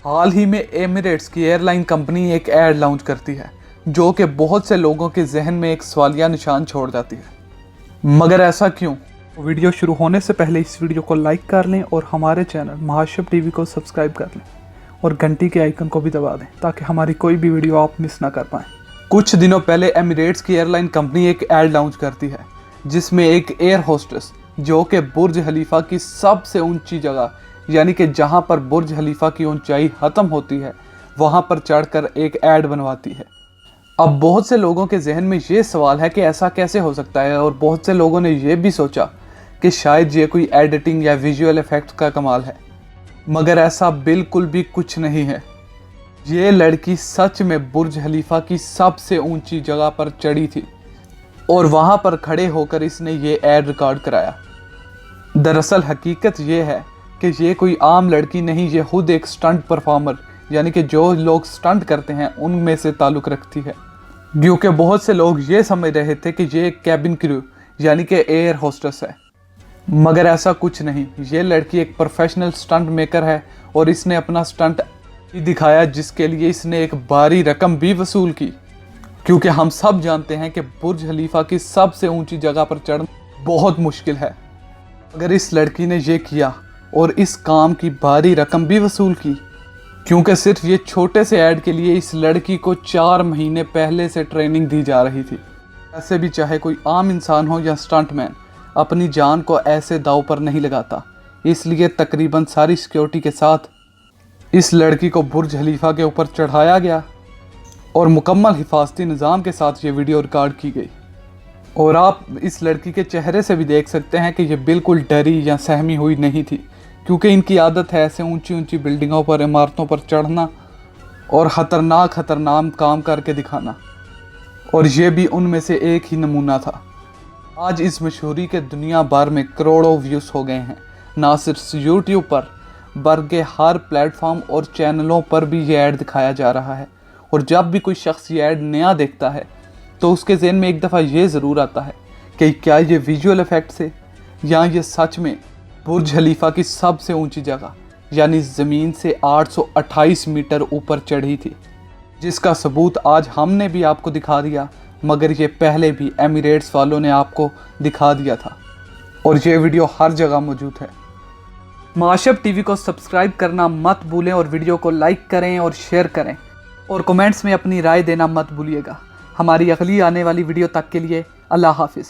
حال ہی میں ایمریٹس کی ایئر لائن کمپنی ایک ایڈ لانچ کرتی ہے جو کہ بہت سے لوگوں کے ذہن میں ایک سوالیہ نشان چھوڑ جاتی ہے، مگر ایسا کیوں؟ ویڈیو شروع ہونے سے پہلے اس ویڈیو کو لائک کر لیں اور ہمارے چینل محاشب ٹی وی کو سبسکرائب کر لیں اور گھنٹی کے آئیکن کو بھی دبا دیں تاکہ ہماری کوئی بھی ویڈیو آپ مس نہ کر پائیں۔ کچھ دنوں پہلے ایمریٹس کی ایئر لائن کمپنی ایک ایڈ لانچ کرتی ہے جس میں ایک ایئر ہوسٹس جو کہ برج خلیفہ کی سب سے اونچی جگہ یعنی کہ جہاں پر برج خلیفہ کی اونچائی ختم ہوتی ہے وہاں پر چڑھ کر ایک ایڈ بنواتی ہے۔ اب بہت سے لوگوں کے ذہن میں یہ سوال ہے کہ ایسا کیسے ہو سکتا ہے، اور بہت سے لوگوں نے یہ بھی سوچا کہ شاید یہ کوئی ایڈیٹنگ یا ویژول ایفیکٹ کا کمال ہے، مگر ایسا بالکل بھی کچھ نہیں ہے۔ یہ لڑکی سچ میں برج خلیفہ کی سب سے اونچی جگہ پر چڑھی تھی اور وہاں پر کھڑے ہو کر اس نے یہ ایڈ ریکارڈ کرایا۔ دراصل حقیقت یہ ہے کہ یہ کوئی عام لڑکی نہیں، یہ خود ایک سٹنٹ پرفارمر یعنی کہ جو لوگ سٹنٹ کرتے ہیں ان میں سے تعلق رکھتی ہے، کیونکہ بہت سے لوگ یہ سمجھ رہے تھے کہ یہ ایک کیبن کریو یعنی کہ ایئر ہوسٹس ہے، مگر ایسا کچھ نہیں۔ یہ لڑکی ایک پروفیشنل سٹنٹ میکر ہے اور اس نے اپنا سٹنٹ دکھایا جس کے لیے اس نے ایک بھاری رقم بھی وصول کی، کیونکہ ہم سب جانتے ہیں کہ برج خلیفہ کی سب سے اونچی جگہ پر چڑھنا بہت مشکل ہے، اگر اس لڑکی نے یہ کیا اور اس کام کی بھاری رقم بھی وصول کی، کیونکہ صرف یہ چھوٹے سے ایڈ کے لیے اس لڑکی کو 4 مہینے پہلے سے ٹریننگ دی جا رہی تھی۔ ایسے بھی چاہے کوئی عام انسان ہو یا سٹنٹ مین اپنی جان کو ایسے داؤ پر نہیں لگاتا، اس لیے تقریباً ساری سیکیورٹی کے ساتھ اس لڑکی کو برج خلیفہ کے اوپر چڑھایا گیا اور مکمل حفاظتی نظام کے ساتھ یہ ویڈیو ریکارڈ کی گئی، اور آپ اس لڑکی کے چہرے سے بھی دیکھ سکتے ہیں کہ یہ بالکل ڈری یا سہمی ہوئی نہیں تھی، کیونکہ ان کی عادت ہے ایسے اونچی بلڈنگوں پر، عمارتوں پر چڑھنا اور خطرناک کام کر کے دکھانا، اور یہ بھی ان میں سے ایک ہی نمونہ تھا۔ آج اس مشہوری کے دنیا بھر میں کروڑوں ویوز ہو گئے ہیں، نہ صرف یوٹیوب پر بلکہ ہر پلیٹ فارم اور چینلوں پر بھی یہ ایڈ دکھایا جا رہا ہے، اور جب بھی کوئی شخص یہ ایڈ نیا دیکھتا ہے تو اس کے ذہن میں ایک دفعہ یہ ضرور آتا ہے کہ کیا یہ ویژول ایفیکٹ سے یا یہ سچ میں برج خلیفہ کی سب سے اونچی جگہ یعنی زمین سے 828 میٹر اوپر چڑھی تھی، جس کا ثبوت آج ہم نے بھی آپ کو دکھا دیا، مگر یہ پہلے بھی ایمریٹس والوں نے آپ کو دکھا دیا تھا، اور یہ ویڈیو ہر جگہ موجود ہے۔ محاشب ٹی وی کو سبسکرائب کرنا مت بھولیں اور ویڈیو کو لائک کریں اور شیئر کریں، اور کومنٹس میں اپنی رائے دینا مت بھولیے گا۔ ہماری اگلی آنے والی ویڈیو تک کے لیے اللہ حافظ۔